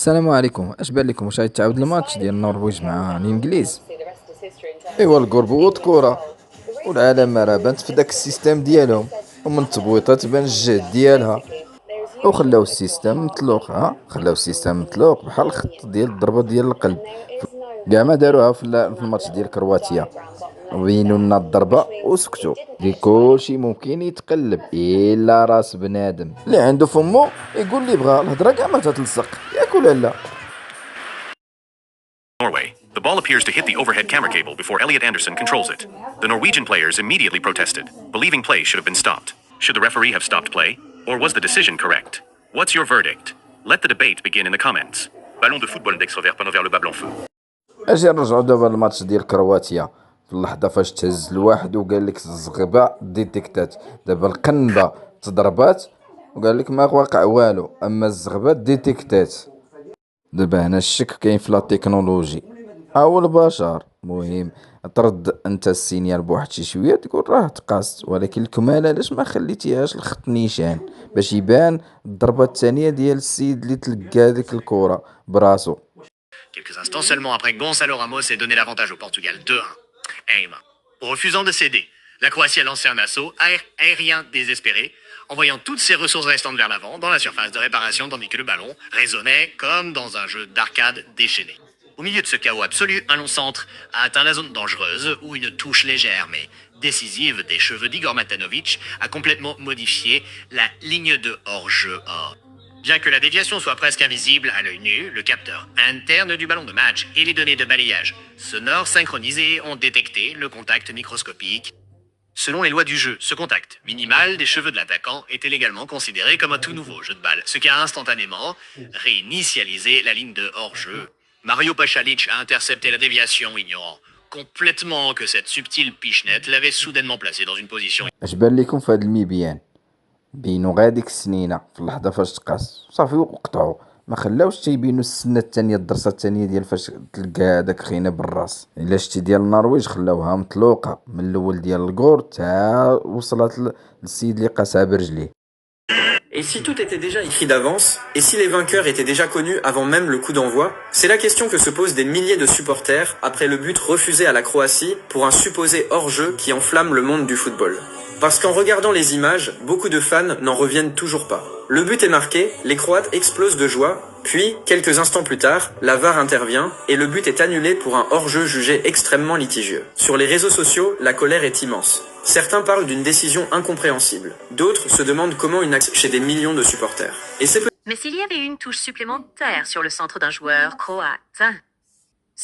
السلام عليكم. اش بان لكم؟ واش غيتعاود الماتش ديال النرويج مع الانجليز؟ ايوا الكربوط كرة، والعالم راه بانت في داك السيستم ديالهم، ومن التبويطه تبان الجهد ديالها، وخلاو السيستم مطلوق. خلاو السيستم مطلوق بحال الخط ديال الضربه ديال القلب. كاع ما داروها في الماتش ديال كرواتيا، بينوا لنا الضربه وسكتوا. دي كلشي ممكن يتقلب الا راس بنادم اللي عنده فمو يقول لي بغا الهضره كاع ما تتلصق، ياك ولا لا؟ Norway. The ball appears to hit the overhead camera cable before Elliot Anderson controls it. The Norwegian players immediately protested, believing play should have been stopped. Should the referee have stopped play? Or was the decision correct? What's your verdict? Let the debate begin in the comments. Ballon de football d'Aix-Revers pendant vers le bas blanc feu. اجي نرجعو دابا للماتش ديال كرواتيا. في اللحظه فاش تهز الواحد وقال لك الزغبه ديتيكتات، دابا القنبه تضربات وقال لك ما واقع والو، اما الزغبه ديتيكتات. دابا هنا الشك كاين في لا تكنولوجي او البشر. مهم ترد انت السينيال بواحد شي شويه تقول راه تقاست، ولكن الكمال علاش ما خليتيهاش الخط نيشان باش يبان الضربه الثانيه ديال السيد اللي تلقى هذيك الكره براسو. Quelques instants seulement après, Gonzalo Ramos ait donné l'avantage au Portugal 2-1. Neymar. Refusant de céder, la Croatie a lancé un assaut aérien désespéré, envoyant toutes ses ressources restantes vers l'avant dans la surface de réparation, tandis que le ballon résonnait comme dans un jeu d'arcade déchaîné. Au milieu de ce chaos absolu, un long centre a atteint la zone dangereuse où une touche légère mais décisive des cheveux d'Igor Matanovic a complètement modifié la ligne de hors-jeu. Bien que la déviation soit presque invisible à l'œil nu, le capteur interne du ballon de match et les données de balayage sonore synchronisées ont détecté le contact microscopique. Selon les lois du jeu, ce contact minimal des cheveux de l'attaquant était légalement considéré comme un tout nouveau jeu de balle, ce qui a instantanément réinitialisé la ligne de hors-jeu. Mario Pachalic a intercepté la déviation, ignorant complètement que cette subtile pichenette l'avait soudainement placé dans une position. اش بان لكم في هذا الميبيان؟ بينوا غير ديك السنينه في اللحظه فاش تقاس صافي وقطعوا، ما خلاوش تيبينوا السنه الثانيه، الدرسه الثانيه ديال فاش تلقى هذاك خينا بالراس. الا شتي ديال النرويج خلاوها مطلوقه من الاول ديال الكور تا وصلت للسيد اللي قاسها برجليه. Et si tout était déjà écrit d'avance, et si les vainqueurs étaient déjà connus avant même le coup d'envoi, c'est la question que se posent des milliers de supporters après le but refusé à la Croatie pour un supposé hors-jeu qui enflamme le monde du football. Parce qu'en regardant les images, beaucoup de fans n'en reviennent toujours pas. Le but est marqué, les Croates explosent de joie, puis, quelques instants plus tard, la VAR intervient et le but est annulé pour un hors-jeu jugé extrêmement litigieux. Sur les réseaux sociaux, la colère est immense. Certains parlent d'une décision incompréhensible. D'autres se demandent comment une action chez des millions de supporters. Et c'est Mais s'il y avait eu une touche supplémentaire sur le centre d'un joueur croate.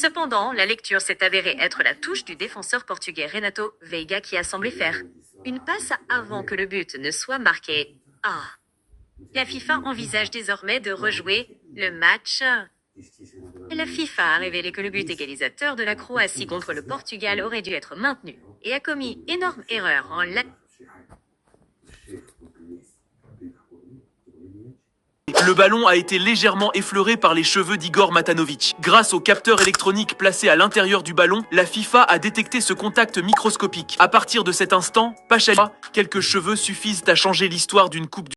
Cependant, la lecture s'est avérée être la touche du défenseur portugais Renato Veiga qui a semblé faire une passe avant que le but ne soit marqué. La FIFA envisage désormais de rejouer le match. La FIFA a révélé que le but égalisateur de la Croatie contre le Portugal aurait dû être maintenu et a commis énorme erreur en la... Le ballon a été légèrement effleuré par les cheveux d'Igor Matanovic. Grâce au capteur électronique placé à l'intérieur du ballon, la FIFA a détecté ce contact microscopique. À partir de cet instant, Pachalic, quelques cheveux suffisent à changer l'histoire d'une coupe du